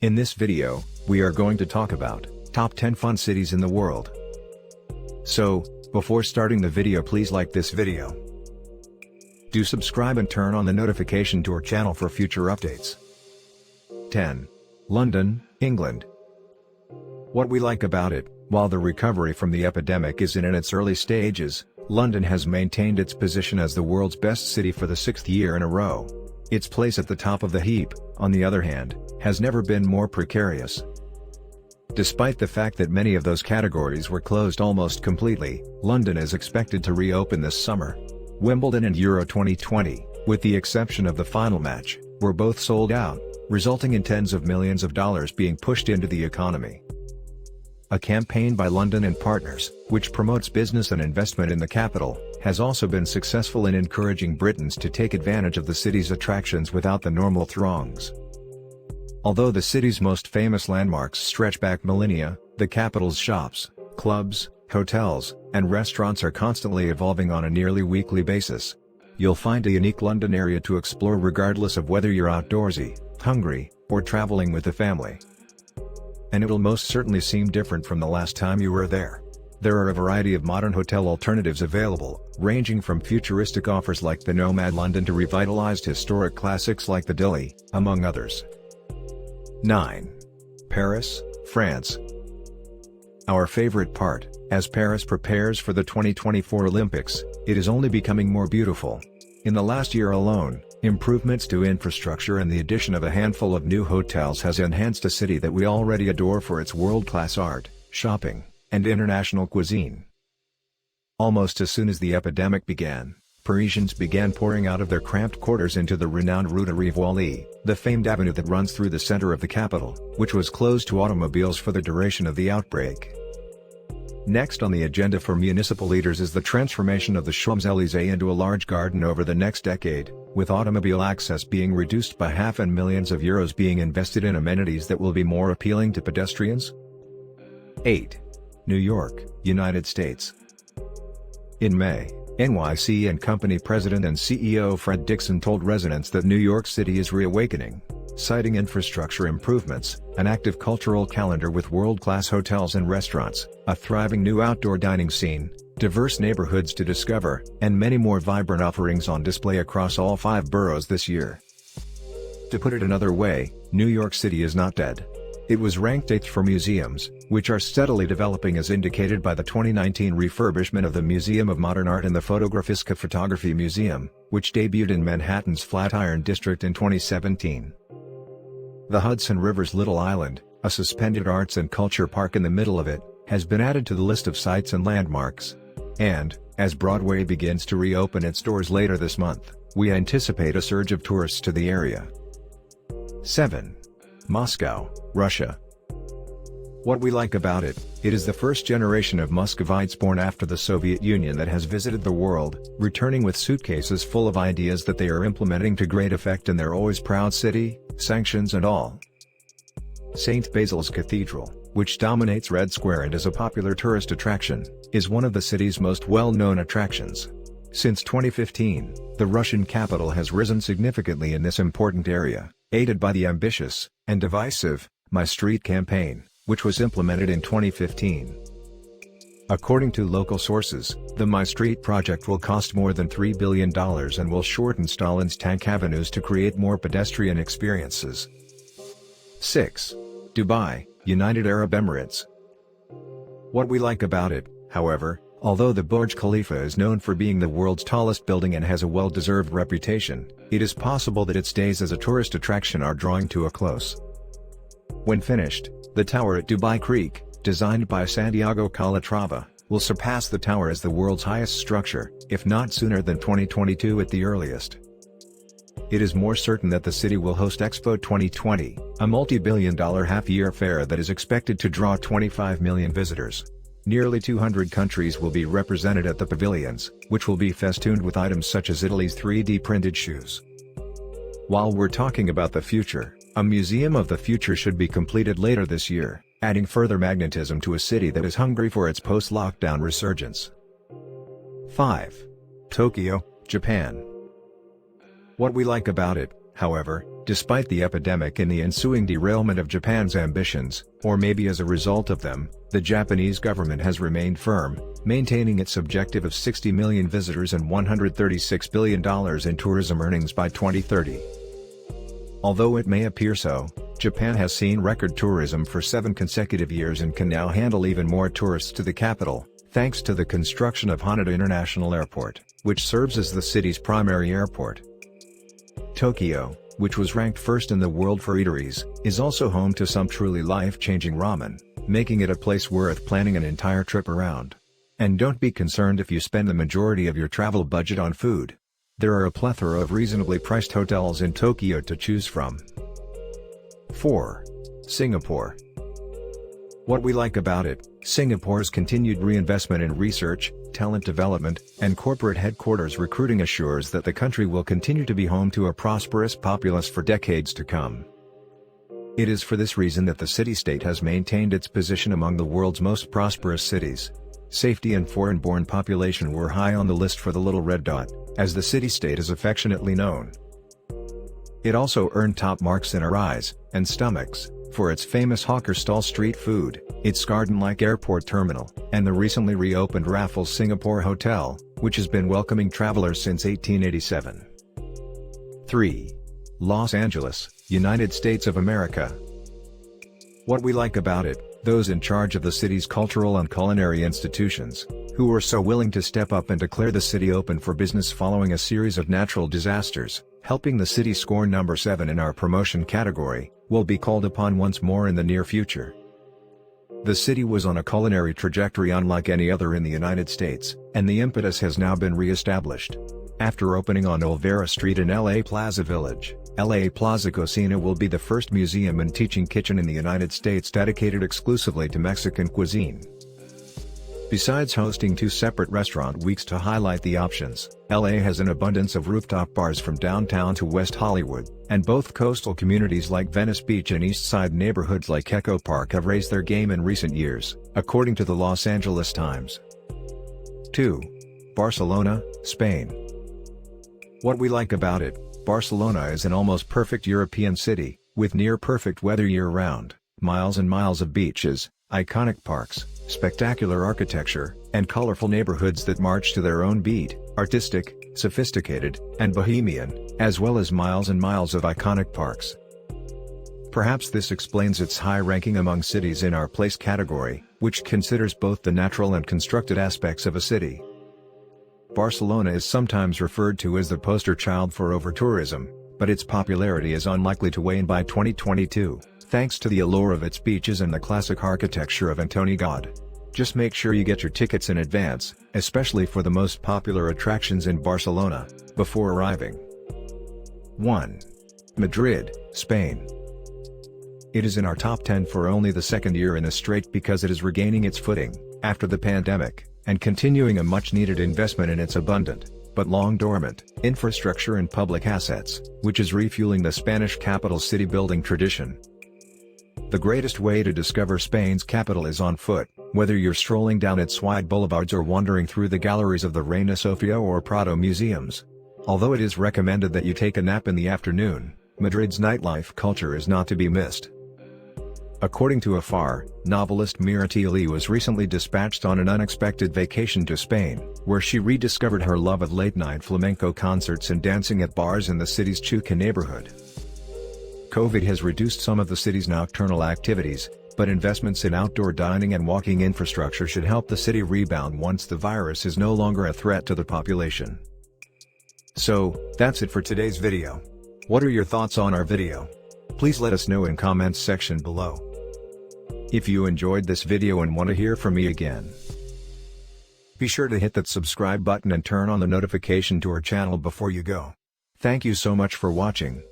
In this video, we are going to talk about top 10 fun cities in the world. So, before starting the video, please like this video. Do subscribe and turn on the notification to our channel for future updates. 10. London, England. What we like about it: while the recovery from the epidemic is in its early stages, London has maintained its position as the world's best city for the 6th year in a row. Its place at the top of the heap, on the other hand, has never been more precarious. Despite the fact that many of those categories were closed almost completely, London is expected to reopen this summer. Wimbledon and Euro 2020, with the exception of the final match, were both sold out, resulting in tens of millions of dollars being pushed into the economy. A campaign by London and Partners, which promotes business and investment in the capital, has also been successful in encouraging Britons to take advantage of the city's attractions without the normal throngs. Although the city's most famous landmarks stretch back millennia, the capital's shops, clubs, hotels, and restaurants are constantly evolving on a nearly weekly basis. You'll find a unique London area to explore regardless of whether you're outdoorsy, hungry, or traveling with the family. And it'll most certainly seem different from the last time you were there. There are a variety of modern hotel alternatives available, ranging from futuristic offers like the Nomad London to revitalized historic classics like the Dilly, among others. 9. Paris, France. Our favorite part: as Paris prepares for the 2024 Olympics, it is only becoming more beautiful. In the last year alone, improvements to infrastructure and the addition of a handful of new hotels has enhanced a city that we already adore for its world-class art, shopping, and international cuisine. Almost as soon as the epidemic began, Parisians began pouring out of their cramped quarters into the renowned Rue de Rivoli, the famed avenue that runs through the center of the capital, which was closed to automobiles for the duration of the outbreak. Next on the agenda for municipal leaders is the transformation of the Champs-Élysées into a large garden over the next decade, with automobile access being reduced by half and millions of euros being invested in amenities that will be more appealing to pedestrians. 8. New York, United States. In May, NYC and Company President and CEO Fred Dixon told residents that New York City is reawakening, citing infrastructure improvements, an active cultural calendar with world-class hotels and restaurants, a thriving new outdoor dining scene, diverse neighborhoods to discover, and many more vibrant offerings on display across all 5 boroughs this year. To put it another way, New York City is not dead. It was ranked 8th for museums, which are steadily developing as indicated by the 2019 refurbishment of the Museum of Modern Art and the Fotografiska Photography Museum, which debuted in Manhattan's Flatiron District in 2017. The Hudson River's Little Island, a suspended arts and culture park in the middle of it, has been added to the list of sites and landmarks. And, as Broadway begins to reopen its doors later this month, we anticipate a surge of tourists to the area. 7. Moscow, Russia. What we like about it: it is the first generation of Muscovites born after the Soviet Union that has visited the world, returning with suitcases full of ideas that they are implementing to great effect in their always proud city, sanctions and all. St. Basil's Cathedral, which dominates Red Square and is a popular tourist attraction, is one of the city's most well-known attractions. Since 2015, the Russian capital has risen significantly in this important area, aided by the ambitious, and divisive, My Street campaign, which was implemented in 2015. According to local sources, the My Street project will cost more than $3 billion and will shorten Stalin's tank avenues to create more pedestrian experiences. 6. Dubai, United Arab Emirates. What we like about it, however: although the Burj Khalifa is known for being the world's tallest building and has a well-deserved reputation, it is possible that its days as a tourist attraction are drawing to a close. When finished, the tower at Dubai Creek, designed by Santiago Calatrava, will surpass the tower as the world's highest structure, if not sooner than 2022 at the earliest. It is more certain that the city will host Expo 2020, a multi-billion-dollar half-year fair that is expected to draw 25 million visitors. Nearly 200 countries will be represented at the pavilions, which will be festooned with items such as Italy's 3D printed shoes. While we're talking about the future, a Museum of the Future should be completed later this year, adding further magnetism to a city that is hungry for its post-lockdown resurgence. 5. Tokyo, Japan. What we like about it, However, despite the epidemic and the ensuing derailment of Japan's ambitions, or maybe as a result of them, the Japanese government has remained firm, maintaining its objective of 60 million visitors and $136 billion in tourism earnings by 2030. Although it may appear so, Japan has seen record tourism for 7 consecutive years and can now handle even more tourists to the capital, thanks to the construction of Haneda International Airport, which serves as the city's primary airport. Tokyo, which was ranked first in the world for eateries, is also home to some truly life-changing ramen, making it a place worth planning an entire trip around. And don't be concerned if you spend the majority of your travel budget on food. There are a plethora of reasonably priced hotels in Tokyo to choose from. 4. Singapore. What we like about it: Singapore's continued reinvestment in research, talent development, and corporate headquarters recruiting assures that the country will continue to be home to a prosperous populace for decades to come. It is for this reason that the city-state has maintained its position among the world's most prosperous cities. Safety and foreign-born population were high on the list for the Little Red Dot, as the city-state is affectionately known. It also earned top marks in our eyes and stomachs for its famous hawker stall street food, its garden-like airport terminal, and the recently reopened Raffles Singapore Hotel, which has been welcoming travelers since 1887. 3. Los Angeles, United States of America. What we like about it: those in charge of the city's cultural and culinary institutions, who were so willing to step up and declare the city open for business following a series of natural disasters, helping the city score number 7 in our promotion category, will be called upon once more in the near future. The city was on a culinary trajectory unlike any other in the United States, and the impetus has now been re-established. After opening on Olvera Street in LA Plaza Village, LA Plaza Cocina will be the first museum and teaching kitchen in the United States dedicated exclusively to Mexican cuisine. Besides hosting 2 separate restaurant weeks to highlight the options, LA has an abundance of rooftop bars from downtown to West Hollywood, and both coastal communities like Venice Beach and East Side neighborhoods like Echo Park have raised their game in recent years, according to the Los Angeles Times. 2. Barcelona, Spain. What we like about it: Barcelona is an almost perfect European city, with near-perfect weather year-round, miles and miles of beaches, iconic parks, spectacular architecture, and colorful neighborhoods that march to their own beat, artistic, sophisticated, and bohemian, as well as miles and miles of iconic parks. Perhaps this explains its high ranking among cities in our place category, which considers both the natural and constructed aspects of a city. Barcelona is sometimes referred to as the poster child for over-tourism, but its popularity is unlikely to wane by 2022, thanks to the allure of its beaches and the classic architecture of Antoni Gaudí. Just make sure you get your tickets in advance, especially for the most popular attractions in Barcelona, before arriving. 1. Madrid, Spain. It is in our top 10 for only the second year in a straight because it is regaining its footing, after the pandemic, and continuing a much-needed investment in its abundant, but long-dormant, infrastructure and public assets, which is refueling the Spanish capital city-building tradition. The greatest way to discover Spain's capital is on foot, whether you're strolling down its wide boulevards or wandering through the galleries of the Reina Sofia or Prado museums. Although it is recommended that you take a nap in the afternoon, Madrid's nightlife culture is not to be missed. According to Afar, novelist Mira Tilly was recently dispatched on an unexpected vacation to Spain, where she rediscovered her love of late-night flamenco concerts and dancing at bars in the city's Chuca neighborhood. COVID has reduced some of the city's nocturnal activities, but investments in outdoor dining and walking infrastructure should help the city rebound once the virus is no longer a threat to the population. So, that's it for today's video. What are your thoughts on our video? Please let us know in comments section below. If you enjoyed this video and want to hear from me again, be sure to hit that subscribe button and turn on the notification to our channel before you go. Thank you so much for watching.